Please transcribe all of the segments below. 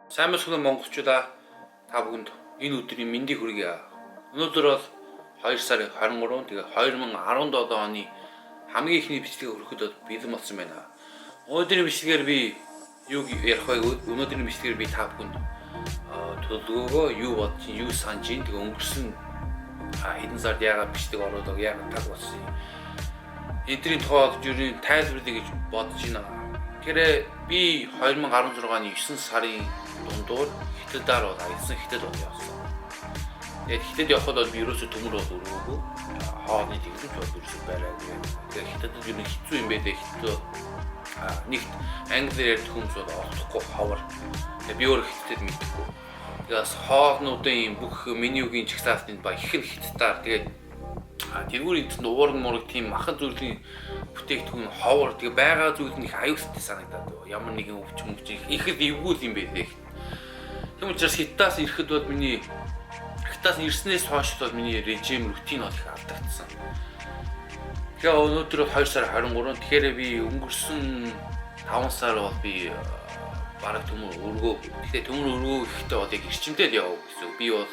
Сайн мэсгэн монголчуудаа та бүхэнд энэ өдрийн мэндийг хүргье. Өнөөдөр бол 2 сарын 23 тэгээ 2017 оны хамгийн ихний бичлэгийг хүрэхэд бэлэн болсон байна. Өнөөдрийн бичлэгээр би юу ярих вэ? Өнөөдрийн бичлэгээр би та бүхэнд төлөвлөгөөгөө юу бодож, юу санаж, тэгээ өнгөрсөн хэдэн сард яагаад бичлэг оруулаг, яагаад таг болсон юм. Эдрийн тухай жирийн тайлбарлая гэж бодож байна. Тэгэхээр би 2016 оны 9 сарын дундуур хятадаар бол аялсан, хятад бол явсан. Тэгээд хятад явхад бол би ерөөсөө төмөр бол өргөөгүй. Хоолны тэглэмж бол ерөөсөө байгаагүй. Тэгээд хятадд юу нэг хэцүү юм бэ дээ. Хятад нэгт англиар ярьдаг хүмүүс бол олохгүй ховор. Тэгээд би өөр хятадд мэдхгүй. Тэгээс хоолнуудын бүх менюгийн чагсаалтын ба их нь хятадаар тэгээд тэргүүрийн төнд уурга муурга тийм махан зүйлийн бүтээгдэхүүн ховор тэгээ байгаа зүйл нь их аюултай санагдаад байна. Ямар нэгэн өвчин их л эвгүй юм бэ лээ. Тийм учраас хятадаас ирэхэд бол миний хятадаас ирснээс хойш бол миний режим рутин бол их алдагдсан. Тэгээ өнөөдөр бол 2 сар 23. Тэгэхээр би өнгөрсөн 5 сар бол би бараг төмөр өргөө. Тэгэхээр төмөр өргөө ихтэй бол яг эрчимтэй л явав гэсэн. Би бол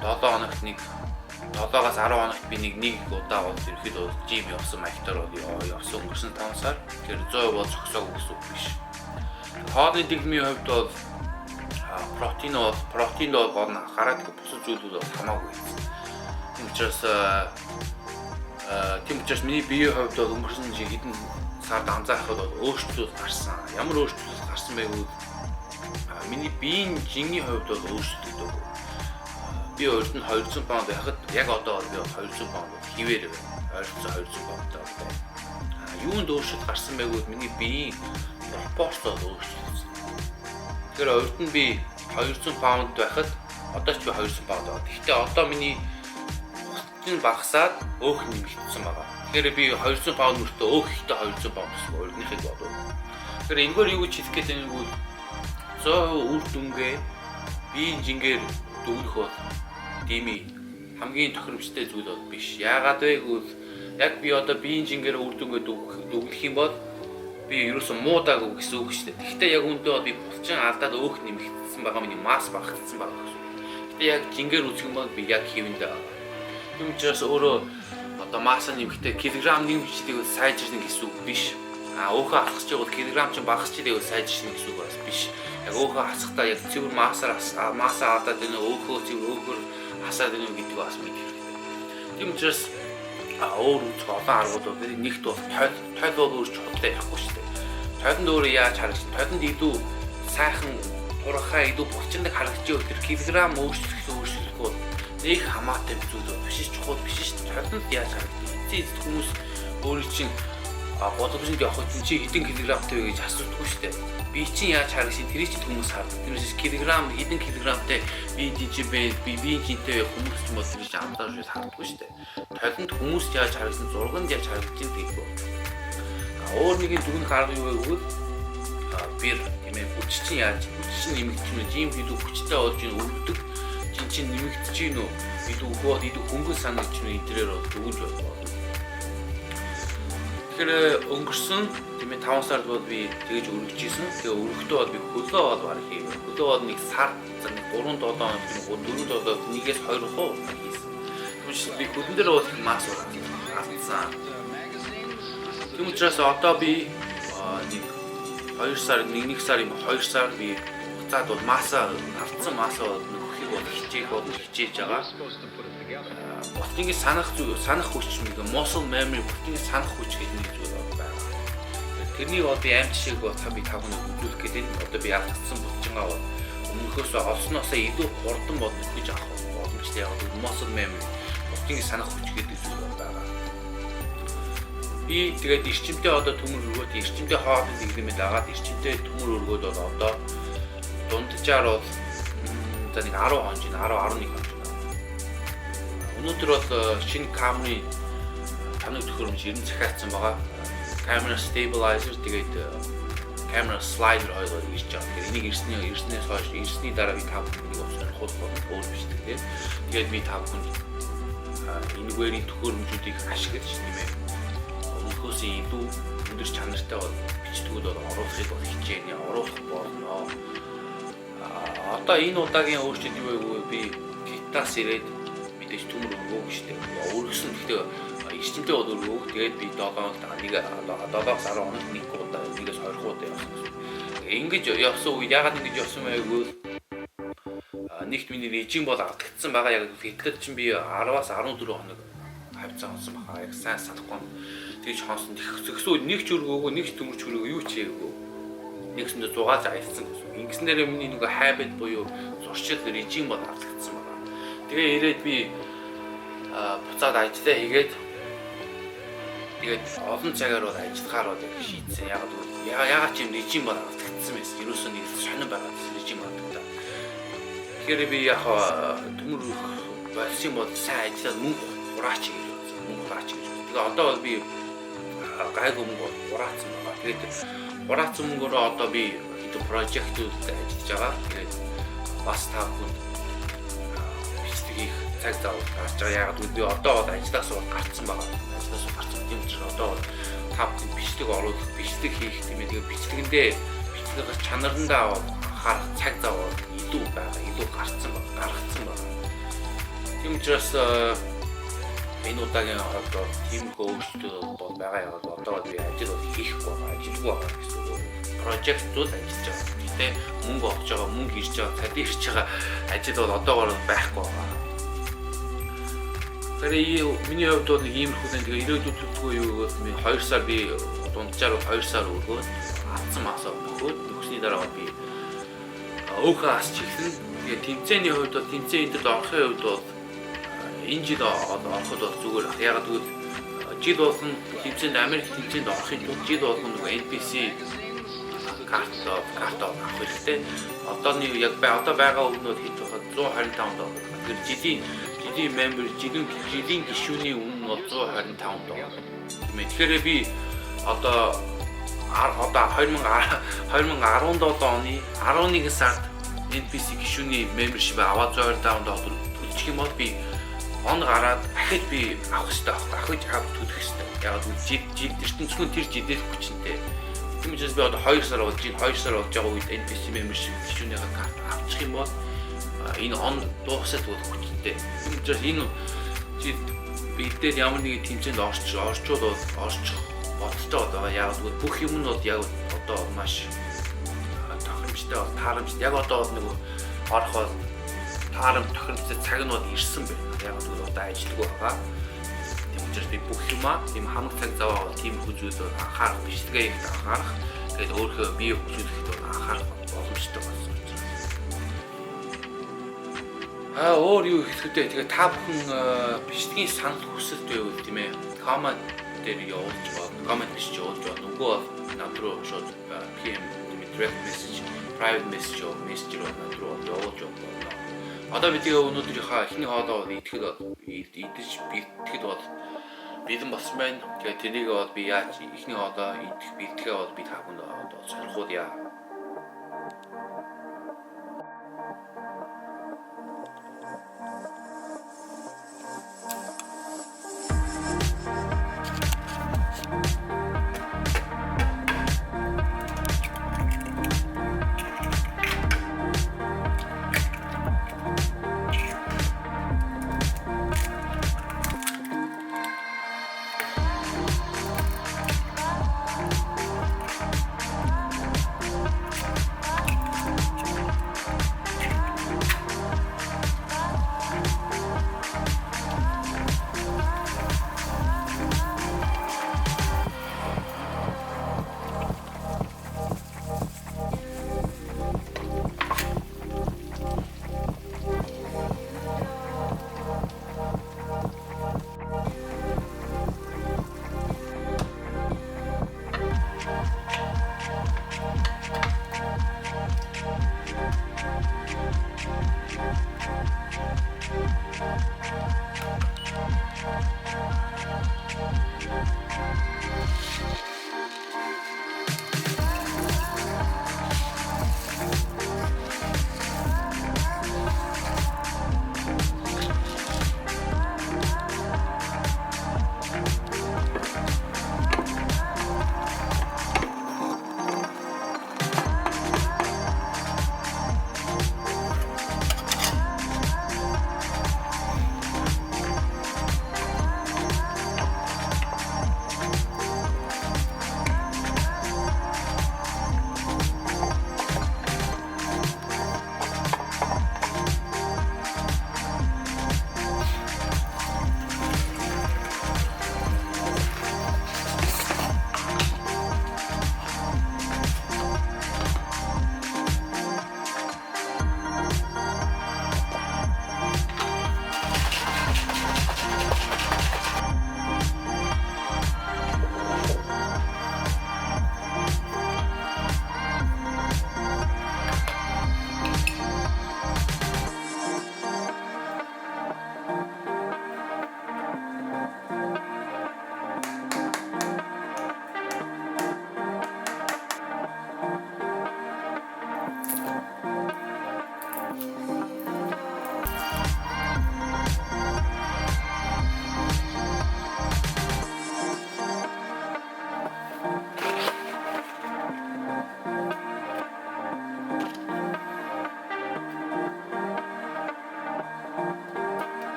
7 хоногт нэг 7-аас 10 хоногт би нэг удаа бол ерөөхдөө жим явсан маягтаар бол явсан өнгөрсөн 5 сар. Тэгэхээр 100% бол зогсоогүй гэсэн үг биш. Хоолны дэглэмийн хувьд бол протеин бол гол хараад бусад зүйлүүд бол хамаагүй. Тийм учраас миний биеийн хувьд бол өнгөрсөн хэдэн сард анзаархад бол өөрчлөлт гарсан. Ямар өөрчлөлт гарсан бэ гэвэл миний биеийн жингийн хувьд бол өөрчлөлт өгдөг. Би өөрт нь 200 паунд байхад яг одоо би 200 паунд хിവэр байна. Ойролцоо 200 паундтай байна. Юунд өөрчлөлт гарсан бэ гэвэл миний биеийн пропорц бол өөрчлөгдсөн. Тэгэхээр өөрт нь би 200 паунд байхад одоо ч би 200 паунд байна. Гэхдээ одоо миний бүхтэн багасаад өөх нэмэгдсэн байгаа. Тэгэхээр би 200 паунд мөртөө өөх ихтэй 200 паунд гэсэн өөрийнхийг бодов. Тэгэхээр энэгээр юу гэж хэлэх гээд байна вэ? 100% үр дүнгээ биеийн жингээр дүүрэх бол дими хамгийн тохиромжтой зүйл бол биш. Яагаад вэ гэвэл яг би одоо биеийн жингээр үр дүнгээ дүүрэх юм бол би ерөөсөө муудаагүй гэсэн үг шүү дээ. Гэхдээ яг үүндээ бол би булчин алдаад өөх нэмэгдсэн байгаа, миний масс багассан байгаа гэсэн. Гэхдээ яг жингээр үзэх юм бол би яг хэвэндээ байгаа. Тийм учраас өөрөө одоо масс нэмэхдээ килограмм нэмчихдэг бол сайжирна гэсэн үг биш. Өөхөө алхаж явал килограмм ч багасчихдаг бол сайжирна гэсэн үг биш. Яг өөхөө алхахдаа яг цэвэр массаа алдаад энэ өөхөө цэвэр өөхөр хасаад энэ гэдэг бас мэдэх хэрэгтэй. Тийм учраас өөр үзэх олон аргууд бол нэгт бол тойл бол өөр чухалтай ярихгүй шүү дээ. Тойлонд өөрөө яаж харагдсан? Тойлонд илүү сайхан турхаа илүү булчиндаг харагдаж байгаа тэр килограмм өөрчлөхгүй нэг хамаатай зүйл биш чухал биш шүү дээ. Тойлонд яаж харагддаг? Эцэг хүмүүс өөрийн чинь бодгонд явах чинь хэдэн килограммтай вэ гэж асуудаггүй шүү дээ. Би чинь яаж харагдсан тэрийг чинь хүмүүс хардаг. Тэрнээс килограмм хэдэн килограммтай би жинтэй хүмүүс ч бол тэрийг амтаар шууд харддаг шүү дээ. Тойлонд хүмүүс яаж харагдсан, зурганд яаж харагдсан гэдэг нь. Өөр нэгэн зүгэн гарга юу вэ гэвэл бэр тийм ээ хүчин нэмэгдэж байна. Жим илүү хүчтэй болж ийн өвдөг. Жин нэмэгдэж гин үү? Илүү хөнгөн санагдаж байна. Эдрээр бол дүгнж байна. Тэгэхээр өнгөрсөн тийм ээ 5 сард бол би тэгэж өргөж ийсэн. Тэгээ өргөхдөө бол би хөлөө бол барах юм. Хөлөө бол нэг сар 3-7 хоног 1-ээс 2 хоо хийсэн. Тэгвэл би хөлн дээр бол масс алдсан. Тийм учраас одоо би нэг 2 сар 1 сар юм 2 сар би хугацаад бол масса алдсан массаа нөхөхийг бол хичээж байгаа. Бүтэнгийн санах хүч нэг muscle memory бүтэнгийн санах хүч гэдэг нэг зүйл байна. Тэрнийг бол би амт шиг бол би тавханд үзүүлэх гэдэг нь одоо би алдсан булчингаа бол өмнөхөөс олсноосоо илүү хурдан бодох гэж авах боломжтой яг muscle memory бүтэнгийн санах хүч гэдэг зүйл байна. Би тэгээд эрчимтэй одоо төмөр өргөөд эрчимтэй хоолны дэглэмэд агаад эрчимтэй төмөр өргөөд бол одоо дунджаар бол за нэг 10 хоног 11 хоног. Өнөөдөр бол шинэ камерын таныг төхөөрөмж 90 захиалсан байгаа. Camera stabilizer тэгээд camera slider хоёроо ирж байгаа. Тэгэхээр энийг ирснээс хойш ирсний дараа би та бүхэнд сонирхол өөр биш тэгээд тэгээд би та бүхэнд энэгээр төхөөрөмжүүдийг ашиглаж тийм ээ. Өнөхөөс илүү өндөр чанартай бол бичтгүүд бол оруулахыг бол хичээнэ оруулах болно. Одоо энэ удаагийн өөрчлөлт юу вэ гэвэл би гитаас ирээд мэдээж төмөр өргөөг шүү дээ. Өргөсөн гэхдээ эрчимтэй бол өргөөг. Тэгээд би 7 хоногт нэг 7-10 хоногт нэг удаа нэгээс 20 удаа явсан. Ингэж явсан үед ягаад ингэж явсан бэ гэвэл нэгт миний режим бол автагдсан байгаа. Яг гэтэл чинь би 10-аас 14 хоног хавцаа онсон баха. Яг сайн санахгүй. Тэгж хонсон. Тэгсэн үед нэг ч өргөөгөө нэг ч төмөрч өргөөгөө юу ч хийгээгүй. Нэгсэндээ 6 зайсан гэсэн. Ингэснээр миний нэг habit буюу зуршил режим бол автагдсан байна. Тэгээ ирээд би буцаад ажиллаа хийгээд тэгээд олон цагаар бол ажиллахаар бол шийдсэн. Ягаад ч юм режим бол автагдсан байсан. Ерөөсөө нэг сонирн байгаа режим автагдаа. Тэгэхээр би яг төмөр болсон бол сайн ажиллаад мөнгө хураач гэж бодсон. Мөнгө хураач гэж. Тэгээ одоо бол би гайгүй мөнгө хураацсан байгаа. Тэгээд хураацсан мөнгөөрөө одоо би хэдэн прожектууд ажиллаж байгаа. Тэгээд бас та бүхэнд бичлэг хийх цаг зав гарч байгаа. Яг би одоо бол ажлаас гарцсан байгаа. Ажлаас гарцсан юм чинь одоо та бүхэн бичлэг оруулах, бичлэг хийх тийм ээ. Тэгээд бичлэгэндээ бичлэгийн чанарандаа харах цаг зав илүү байгаа. Илүү гарцсан байгаа. Гаргацсан байгаа. Тийм учраас энэ удаагийн одоо тиймэрхүү өөрчлөлт бол байгаа. Яг одоо би ажил бол хийхгүй байгаа. Ажилгүй байгаа гэсэн үг. Прожектууд ажиллаж байгаа. Гэтэ мөнгө олж байгаа, мөнгө ирж байгаа, цалин ирж байгаа ажил бол одоогоор байхгүй байгаа. Тэгэхээр миний хувьд бол нэг иймэрхүү нэг ирээдүйд төлөвлөгөө юу гэвэл би 2 сар би дунджаар 2 сар өргөөд авсан масаа өгөөд өгсний дараа би өөхөө асч ихсэн. Тэгээ тэмцээний хувьд бол тэмцээнд орохын хувьд бол энэ жил ороход бол зүгээр яг тэгвэл жил болгон тэмцээнд Америк тэмцээнд орохын тулд жил болгон нэг NPC карт авах хэрэгтэй. Одооний яг одоо байгаа өмнөд хийж байгаа $125. Тэгэхээр жилийн member жилийн гишүүний үнэ бол $125. Тэгэхээр би одоо 2017 оны 11 сард NPC гишүүний membership аваад $125 төлчих юм бол би он гараад дахиж би авах хэрэгтэй байхгүй. Ахиж авах төлөх хэрэгтэй. Яг л жил ертөнцийн тэр жилээс хүчнтэй. Тийм учраас би одоо 2 сар болж байгаа үед NPC membership гишүүнийхээ карт авчих юм бол энэ он дуусаад бол хүчнтэй. Тийм учраас энэ жил бидээр ямар нэгэн тэмцээнд орчих бодцоо байгаа. Яг л бүх юм нь бол яг одоо маш тохиромжтой таарамжтай. Яг одоо нэг орох таарамж тохиромжтой цаг нь бол ирсэн байна. Яг л одоо ажилладаг байгаа. Тийм учраас би бүх юмаа тийм хамаг цаг зав аваад тийм хүзүүлээр анхаарах бичлэгээ их анхаарах. Тэгээд өөрөө бие хүзүүлэхэд бол анхаарах боломжтой болсон. Өөр юу хэлэхдээ тэгээ та бүхэн бичлэгийн санал хүсэлт байвал тийм ээ. Коммент дээр явуулж байна. Коммент биш явуулж байна. Нөгөө над руу шууд PM direct message, private message мессежээр над руу явуулж байна. Одоо би тэгээ өнөөдрийнхаа эхний хоолоо идэж бэлтгэхэд бол бэлэн болсон байна. Тэгээ тэрийг бол би яаж эхний хоолоо идэх бэлтгээ бол би та бүхэнд одоо сонирхол яа.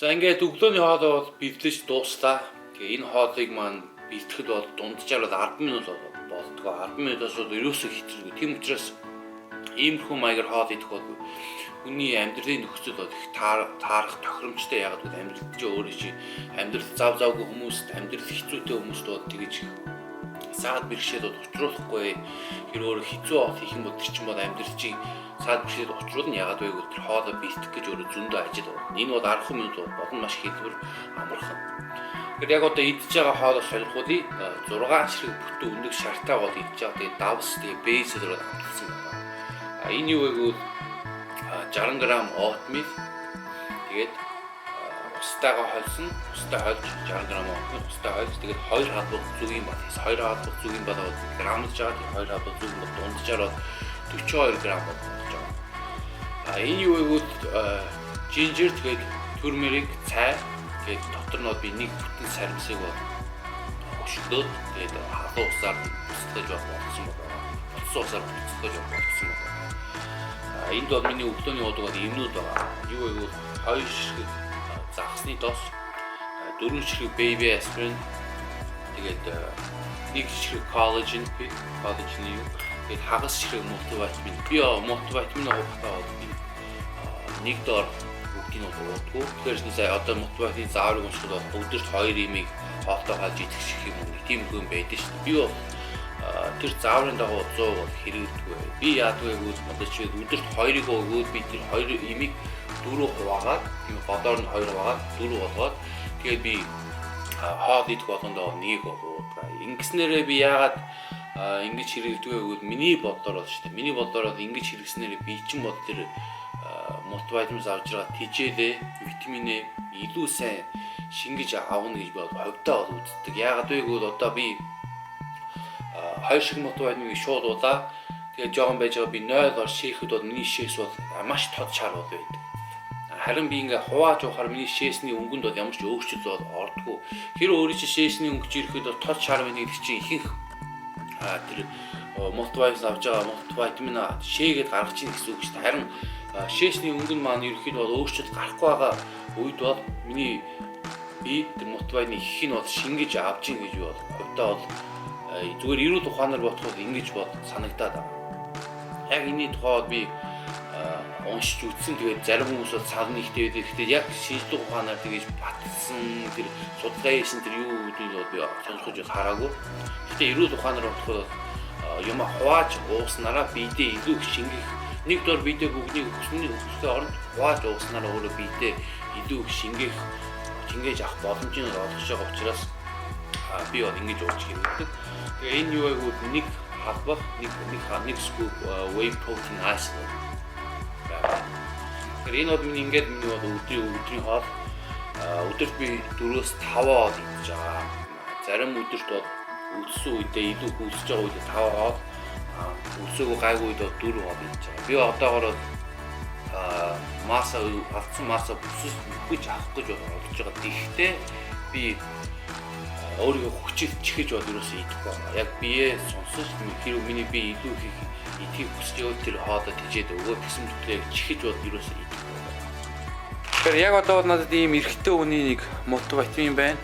За ингээд өглөөний хоолой бол бэлдэж дууслаа. Тэгээ энэ хоолыг маань бэлтгэхэд бол дунджаар 10 минут болдгоо. 10 минутаас бол ерөөсөө хэцүү. Тийм учраас иймэрхүү маягаар хоол идэх бол хүний амьдралын нөхцөл бол их таарах тохиромжтой. Яг л амьдрал чинь өөрөө чи амьдрал завгүй хүмүүст, амьдрал хэцүүтэй хүмүүст бол тэгэж саад бэрхшээл бол учруулахгүй. Тэр өөрөө хэцүү хоол хийх юм бол тэр чинь бол амьдрал чинь саад бэрхшээл учруулна. Ягаад вэ гэвэл тэр хоолоо бэлтгэх гэж өөрөө зөндөө ажил байна. Энэ бол 10 минут болон маш хэлбэр амархан. Тэгэхээр яг одоо идж байгаа хоолоо солихуудыг 6 чирэг бүтэн өндөг шартаа бол идж байгаа. Тэгээ давс, тэгээ бейсээр бол хамтсан байна. Энэ юу вэ гэвэл 60 г oatmeal, тэгээд устайгаа холсон, устай хольж 60 г oatmeal, устай хольж, тэгээд 2 хадвал зүгийн бат. 2 хадвал зүгийн бат грамж жаад 2 хадвал зүгийн бат дунджаар бол 42 г болж байгаа. Энэ юу вэ гэвэл ginger, тэгээд turmeric, цай, тэгээд дотор нь би нэг бүтэн сармсыг бол өшгөлөөд тэгээд халуун усаар буцалгаж болгосон байна. Утсан усаар буцалгаж болгосон байна. Энд бол миний өглөөний уудаг эмнүүд байгаа. Юу вэ гэвэл 2 ширхэг загасны дос, 4 ширхэг baby aspirin, тэгээд 1 ширхэг collagen, юу, тэгээд хагас ширхэг мультивитамин. Би мультивитамин уухдаа бол би нэг дор бүгдийг нь уудаггүй. Тэгэхээр сая одоо мультивитамин заавар уншихад бол өдөрт 2 имийг хоолтой хааж идэх шиг юм уу? Тийм хүн байдаг шүү дээ. Би бол тэр зааврын дагуу 100 бол хэрэглэдэггүй. Би яадгүй гэвэл одоо чи өдөрт 2-ыг өгөөд би тэр 2 имийг 4 хуваагаад, тийм бодоор нь 2 хуваагаад 4 болгоод тэгээд би хоол идэх болгондоо 1-ийг уудаг. Ингэснээрээ би яагаад ингэж хэрэглэдэггүй гэвэл миний бодлоор бол шүү дээ. Миний бодлоор бол ингэж хэрэглэснээрээ би чинь бол тэр мультивитаминс авч байгаа тэжээлээ, витаминээ илүү сайн шингэж авна гэж би хувьдаа бол үздэг. Яагаад вэ гэвэл одоо би 2 шиг мультивитаминыг шууд удаа тэгээд жоохон байж байгаа би 0 ор шийхэд бол миний шээс бол маш тод чар бол байдаг. Харин би ингээ хувааж уухаар миний шээсний өнгөнд бол ямар ч өөрчлөлт бол ордоггүй. Тэр өөрийн чинь шээсний өнгөж ирэхэд бол тод чар байна гэдэг чинь ихэнх тэр мультивитамин авч байгаа мультивитамин шээгээд гаргаж чинь гэсэн үг шүү дээ. Харин шээсний өнгө нь маань ерөөхдөө бол өөрчлөлт гарахгүй байгаа үед бол миний би тэр мультивитамин их нь бол шингэж авч ийн гэж бол хувьдаа бол зүгээр эрүүл ухаанаар бодоход ингэж бод санагдаад байна. Яг энэний тухайд би уншиж үзсэн. Тэгээд зарим хүмүүс бол цааны ихтэй байдаг. Гэхдээ яг шинжлэх ухаанаар тэгэж батсан тэр судалгаа хийсэн тэр юу гэдгийг бол би сонирхож хараагүй. Гэхдээ эрүүл ухаанаар бодоход юм хувааж ууснараа биедээ илүү их шингэх, нэг дор биедээ бүгдийг өсөхний оронд хувааж ууснараа өөрөө биедээ илүү их шингээж авах боломжийг олгож байгаа учраас би бол ингэж ууж хэрэглэдэг. Тэгээ энэ юу вэ гэвэл нэг хадвал нэг scoop whey protein isolate. Тэгэхээр энэ бол миний бол өдрийн хоол. Өдөрт би 4-5 хоол идэж байгаа. Зарим өдөрт бол үлдсэн үедээ илүү хүлсэж байгаа үед 5 хоол, үлсээгүй гайгүй үед бол 4 хоол идэж байгаа. Би одоогоор алдсан маса бүсэж авах гэж бодож байгаа. Тэгэхдээ би өөрийгөө хүчил чихэж бол ерөөсөө идэхгүй байна. Яг бие сонсож хэрэг миний бие илүү их идэхийг хүсэж явал тэр хоолой тижээд өгөө гэсэн мэтлээ чихэж бол ерөөсөө идэхгүй байна. Тэгэхээр яг одоо надад ийм эрэгтэй хүний нэг мультивитамин байна.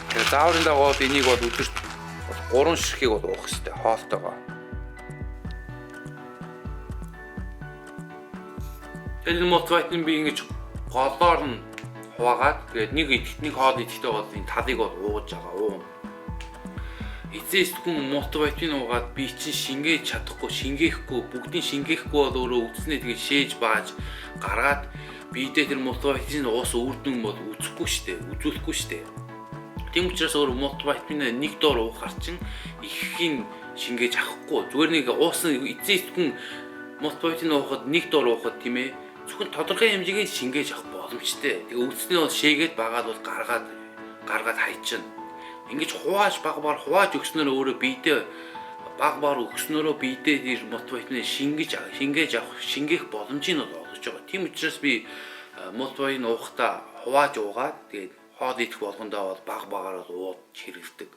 Тэгэхээр зааврын дагуу энийг бол өдөрт 3 ширхгийг бол уух хэрэгтэй хоолтойгоо. Тэр мультивитамин би ингэж голоор нь хуваагаад тэгээд нэг хоол идэхдээ бол энэ талыг бол ууж байгаа. Эцэст хүн мультивитамин уугаад би чинь шингээж чадахгүй, шингээхгүй, бүгдийг шингээхгүй бол өөрөө үдснээ тэгээд шээж бааж гаргаад биедээ тэр мультивитамин уусан үр дүн бол үзүүлэхгүй штэ. Тийм учраас өөрөө мультивитамин нэг доор уухаар чинь ихийг шингээж авахгүй. Зүгээр нэг уусан эцэст хүн мультивитамин уухад нэг доор уухад тийм ээ. Зөвхөн тодорхой хэмжээгээр шингээж авах боломжтой. Тэгээ үдснээ бол шээгээд багаад бол гаргаад хайчихна. Ингэж хувааж багбаар хувааж өгснөөр өөрөө биедээ багбаар өгснөөрөө биедээ тэр мультивитамин шингээх боломжийг нь олгож байгаа. Тийм учраас би мультивитамин уухдаа хувааж уугаад тэгээд хоол идэх болгондоо бол багбаагаар ууж хэрэглэдэг.